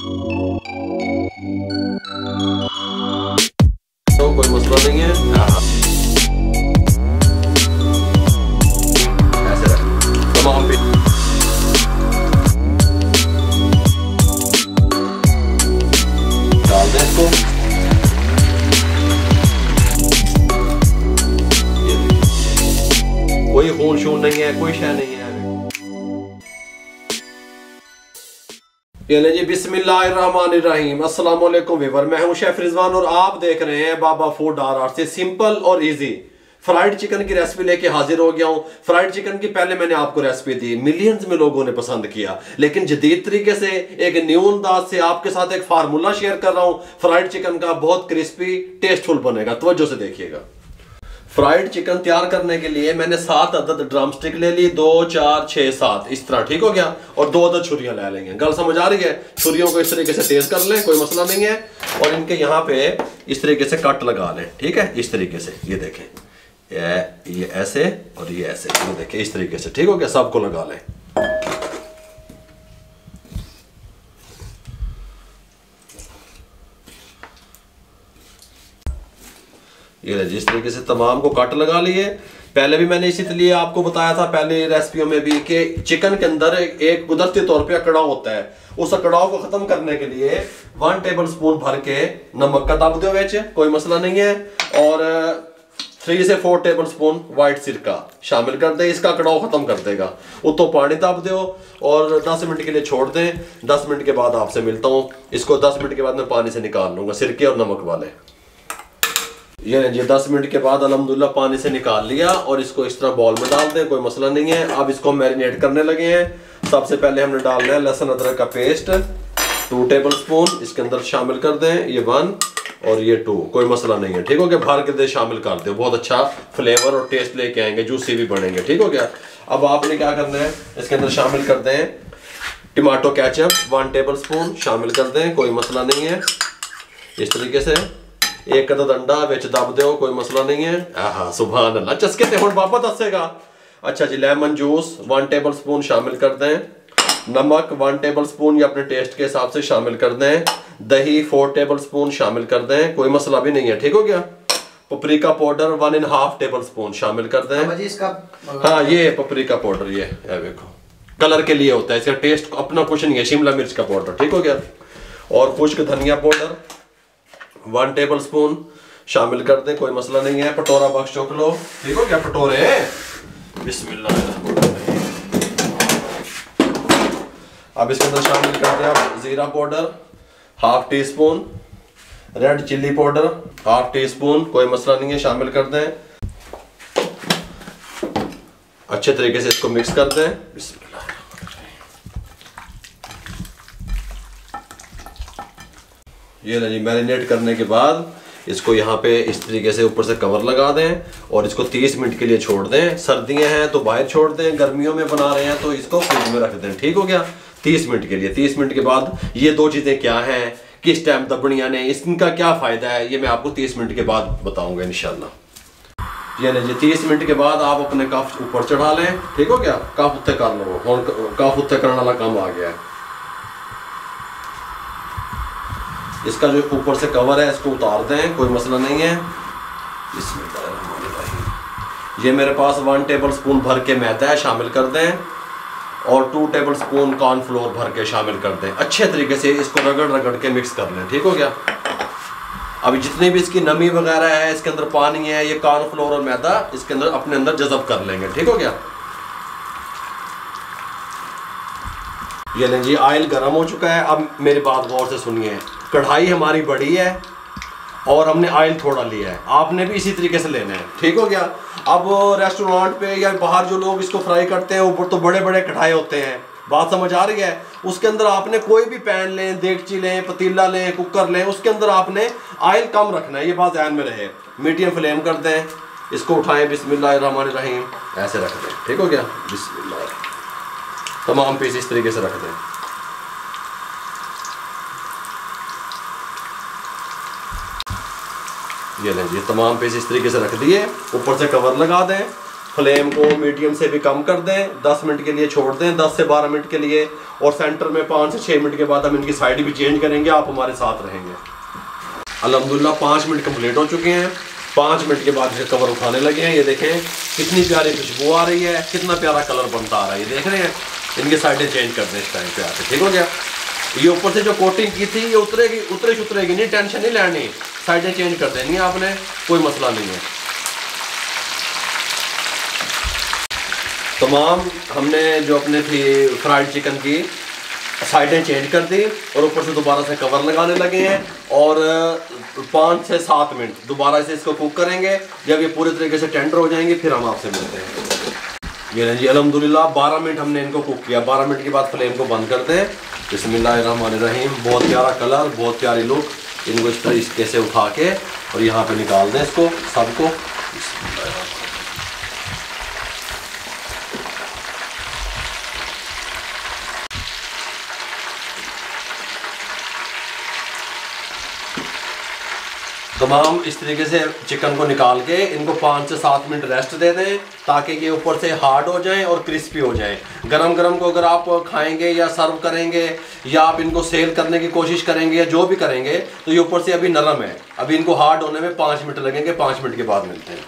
तो कोई मसला नहीं है। ऐसे रख तमाम पे डाल दें इसको। कोई खून शून नहीं है, कोई शय नहीं है। ये जी बिस्मिल्लाहिर्रहमानिर्रहीम। अस्सलाम वालेकुम व्यूअर, मैं हूं शेफ रिजवान और आप देख रहे हैं बाबा फूड RR से सिंपल और इजी फ्राइड चिकन की रेसिपी लेके हाजिर हो गया हूं। फ्राइड चिकन की पहले मैंने आपको रेसिपी दी, मिलियंस में लोगों ने पसंद किया, लेकिन जदीद तरीके से एक न्यू अंदाज से आपके साथ एक फार्मूला शेयर कर रहा हूं फ्राइड चिकन का। बहुत क्रिस्पी टेस्टफुल बनेगा, तवज्जो से देखिएगा। फ्राइड चिकन तैयार करने के लिए मैंने 7 अदद ड्रम स्टिक ले ली, 2 4 6 7 इस तरह, ठीक हो गया। और 2 अदद छुरियां ले लेंगे। गल समझ आ रही है? छुरियों को इस तरीके से तेज कर लें, कोई मसला नहीं है। और इनके यहाँ पे इस तरीके से कट लगा लें, ठीक है, इस तरीके से। ये देखें, ये ऐसे और ये ऐसे, ये देखें इस तरीके से, ठीक हो गया। सबको लगा लें। ये जिस तरीके से तमाम को कट लगा लिए। पहले भी मैंने इसीलिए आपको बताया था पहले रेसिपियों में भी कि चिकन के अंदर एक कुदरती तौर पे कड़ाव होता है। उस कड़ाव को खत्म करने के लिए 1 टेबल स्पून भर के नमक का दब दो बेच, कोई मसला नहीं है। और 3 से 4 टेबल स्पून व्हाइट सिरका शामिल कर दे, इसका कड़ाव खत्म कर देगा। उतो पानी दब दो और 10 मिनट के लिए छोड़ दें। 10 मिनट के बाद आपसे मिलता हूँ। इसको 10 मिनट के बाद मैं पानी से निकाल लूंगा, सिरके और नमक वाले। ये 10 मिनट के बाद अल्हम्दुलिल्लाह पानी से निकाल लिया और इसको इस तरह बॉल में डाल दें, कोई मसला नहीं है। अब इसको मैरिनेट करने लगे हैं। सबसे पहले हमने डालना है लहसुन अदरक का पेस्ट 2 टेबल स्पून इसके अंदर शामिल कर दें। ये 1 और ये 2, कोई मसला नहीं है, ठीक हो गया। भर के दे शामिल कर दो, बहुत अच्छा फ्लेवर और टेस्ट लेके आएंगे, जूसी भी बनेंगे, ठीक हो गया। अब आपने क्या करना है, इसके अंदर शामिल कर दें टमाटो केचप 1 टेबल स्पून शामिल कर दें, कोई मसला नहीं है। इस तरीके से 1 अदद अंडा विच दब दो, कोई मसला नहीं है। आहा सुभान अल्लाह, चस्के ते हुण बाबा दसेगा। अच्छा जी, लेमन जूस 1 टेबल स्पून शामिल कर दें। नमक 1 टेबल स्पून या अपने टेस्ट के हिसाब से शामिल कर दें। दही 4 टेबल स्पून शामिल कर दें, कोई मसला भी नहीं है, ठीक हो गया। पपरिका पाउडर 1.5 टेबल स्पून शामिल कर दें। हाँ, ये पपरिका पाउडर, ये देखो कलर के लिए होता है, इसका टेस्ट अपना कुछ नहीं है। शिमला मिर्च का पाउडर, ठीक हो गया। और खुश्क धनिया पाउडर 1 टेबल स्पून शामिल कर दें, कोई मसला नहीं है। पटोरा बख्श चौक लो, ठीक हो गया, पटोरे। बिस्मिल्लाह। अब इसके अंदर शामिल कर दें आप जीरा powder 1/2 tea spoon, red chilli powder 1/2 tea spoon, कोई मसला नहीं है, शामिल कर दें। अच्छे तरीके से इसको मिक्स कर दें। बिस्मिल्लाह। ये जी, मैरिनेट करने के बाद इसको यहाँ पे इस तरीके से ऊपर से कवर लगा दें और इसको 30 मिनट के लिए छोड़ दें। सर्दियां हैं तो बाहर छोड़ दें, गर्मियों में बना रहे हैं तो इसको फ्रिज में रख दें, ठीक हो गया, 30 मिनट के लिए। 30 मिनट के बाद ये 2 चीज़ें क्या हैं, किस टाइम दबनियाँ ने, इनका क्या फ़ायदा है, ये मैं आपको 30 मिनट के बाद बताऊँगा इंशाल्लाह। ये जी, 30 मिनट के बाद आप अपने कफ ऊपर चढ़ा लें, ठीक हो गया। कफ उत्ते कर लो, और कफ उत्ते करने वाला काम आ गया है। इसका जो ऊपर से कवर है इसको उतार दें, कोई मसला नहीं है। ये मेरे पास 1 टेबल स्पून भर के मैदा है, शामिल कर दें। और 2 टेबल स्पून कॉर्नफ्लोर भर के शामिल कर दें। अच्छे तरीके से इसको रगड़ रगड़ के मिक्स कर लें, ठीक हो गया। अभी जितनी भी इसकी नमी वगैरह है, इसके अंदर पानी है, ये कॉर्नफ्लोर और मैदा इसके अंदर अपने अंदर जज़ब कर लेंगे, ठीक हो गया। ये लें जी, ऑयल गर्म हो चुका है। अब मेरी बात गौर से सुनिए, कढ़ाई हमारी बड़ी है और हमने ऑयल थोड़ा लिया है, आपने भी इसी तरीके से लेना है, ठीक हो गया। अब रेस्टोरेंट पे या बाहर जो लोग इसको फ्राई करते हैं, ऊपर तो बड़े बड़े कढ़ाई होते हैं, बात समझ आ रही है। उसके अंदर आपने कोई भी पैन लें, देगची लें, पतीला लें, कुकर लें, उसके अंदर आपने ऑयल कम रखना है, ये बात ध्यान में रहे। मीडियम फ्लेम कर दें, इसको उठाएं, बिस्मिल्लाहिर्रहमानिर्रहीम, ऐसे रख दें, ठीक हो गया। बिस्मिल्लाह। तमाम पीस इस तरीके से रख दें। ये लें जी, तमाम पीस इस तरीके से रख दिए। ऊपर से कवर लगा दें, फ्लेम को मीडियम से भी कम कर दें, 10 मिनट के लिए छोड़ दें, 10 से 12 मिनट के लिए। और सेंटर में 5 से 6 मिनट के बाद हम इनकी साइड भी चेंज करेंगे। आप हमारे साथ रहेंगे। अल्हम्दुलिल्लाह 5 मिनट कंप्लीट हो चुके हैं। 5 मिनट के बाद इसे कवर उठाने लगे हैं। ये देखें कितनी प्यारी खुशबू आ रही है, कितना प्यारा कलर बनता आ रहा है। ये देख रहे हैं, इनकी साइडें चेंज कर दें इस टाइम पे आके। ठीक हो गया। ये ऊपर से जो कोटिंग की थी ये उतरेगी नहीं, टेंशन नहीं लेनी। साइडें चेंज कर देनी आपने, कोई मसला नहीं है। तमाम हमने जो अपने थी फ्राइड चिकन की साइडें चेंज कर दी और ऊपर से दोबारा से कवर लगाने लगे हैं और 5 से 7 मिनट दोबारा से इसको कुक करेंगे। जब ये पूरे तरीके से टेंडर हो जाएंगे फिर हम आपसे मिलते हैं। ये जी अल्हम्दुलिल्लाह 12 मिनट हमने इनको कुक किया। 12 मिनट के बाद फ्लेम को बंद कर दें। बिस्मिल्लाहिर्रहमानिर्रहीम। बहुत प्यारा कलर, बहुत प्यारी लुक। इनको इस तरीके से उठा के और यहाँ पे निकाल दें इसको सबको। तमाम इस तरीके से चिकन को निकाल के इनको 5 से 7 मिनट रेस्ट दे दें ताकि ये ऊपर से हार्ड हो जाएं और क्रिस्पी हो जाएं। गरम गरम को अगर आप खाएंगे या सर्व करेंगे या आप इनको सेल करने की कोशिश करेंगे या जो भी करेंगे तो ये ऊपर से अभी नरम है। अभी इनको हार्ड होने में 5 मिनट लगेंगे। 5 मिनट के बाद मिलते हैं।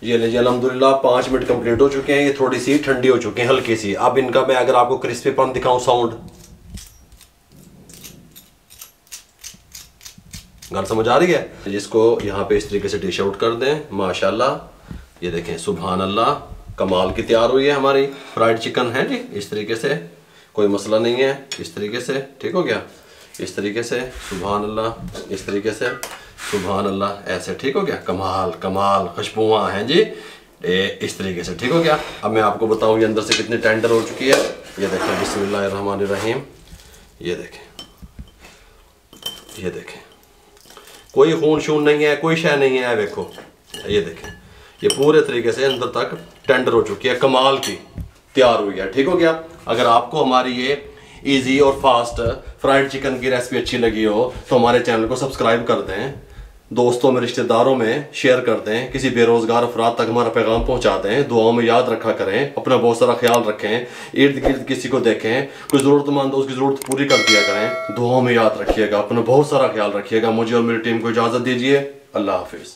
ये लीजिए अल्हम्दुलिल्लाह 5 मिनट कंप्लीट हो चुके हैं। ये थोड़ी सी ठंडी हो चुकी हैं, हल्की सी। अब इनका मैं अगर आपको क्रिस्पीपन दिखाऊं, साउंड घर समझ आ रही है। जिसको यहाँ पे इस तरीके से डिश आउट कर दें। माशाल्लाह, ये देखें, सुभान अल्लाह, कमाल की तैयार हुई है हमारी फ्राइड चिकन है जी। इस तरीके से कोई मसला नहीं है। इस तरीके से ठीक हो गया। इस तरीके से सुभान अल्लाह, इस तरीके से सुभान अल्लाह, ऐसे ठीक हो गया। कमाल कमाल खुशबुआं हैं जी। इस तरीके से ठीक हो गया। अब मैं आपको बताऊँ ये अंदर से कितनी टेंडर हो चुकी है। ये देखें, बिस्मिल्लाहिर्रहमानिर्रहीम। ये देखें, ये देखें, कोई खून शून नहीं है, कोई शय नहीं है। देखो, ये देखें, ये पूरे तरीके से अंदर तक टेंडर हो चुकी है, कमाल की तैयार हुई है। ठीक हो गया। अगर आपको हमारी ये इजी और फास्ट फ्राइड चिकन की रेसिपी अच्छी लगी हो तो हमारे चैनल को सब्सक्राइब कर दें, दोस्तों में रिश्तेदारों में शेयर कर दें, किसी बेरोजगार अफराद तक हमारा पैगाम पहुंचा दें। दुआओं में याद रखा करें, अपना बहुत सारा ख्याल रखें, इर्द गिर्द किसी को देखें, कोई ज़रूरतमंद हो उसकी ज़रूरत पूरी कर दिया करें। दुआओं में याद रखिएगा, अपना बहुत सारा ख्याल रखिएगा। मुझे और मेरी टीम को इजाज़त दीजिए। अल्लाह हाफिज़।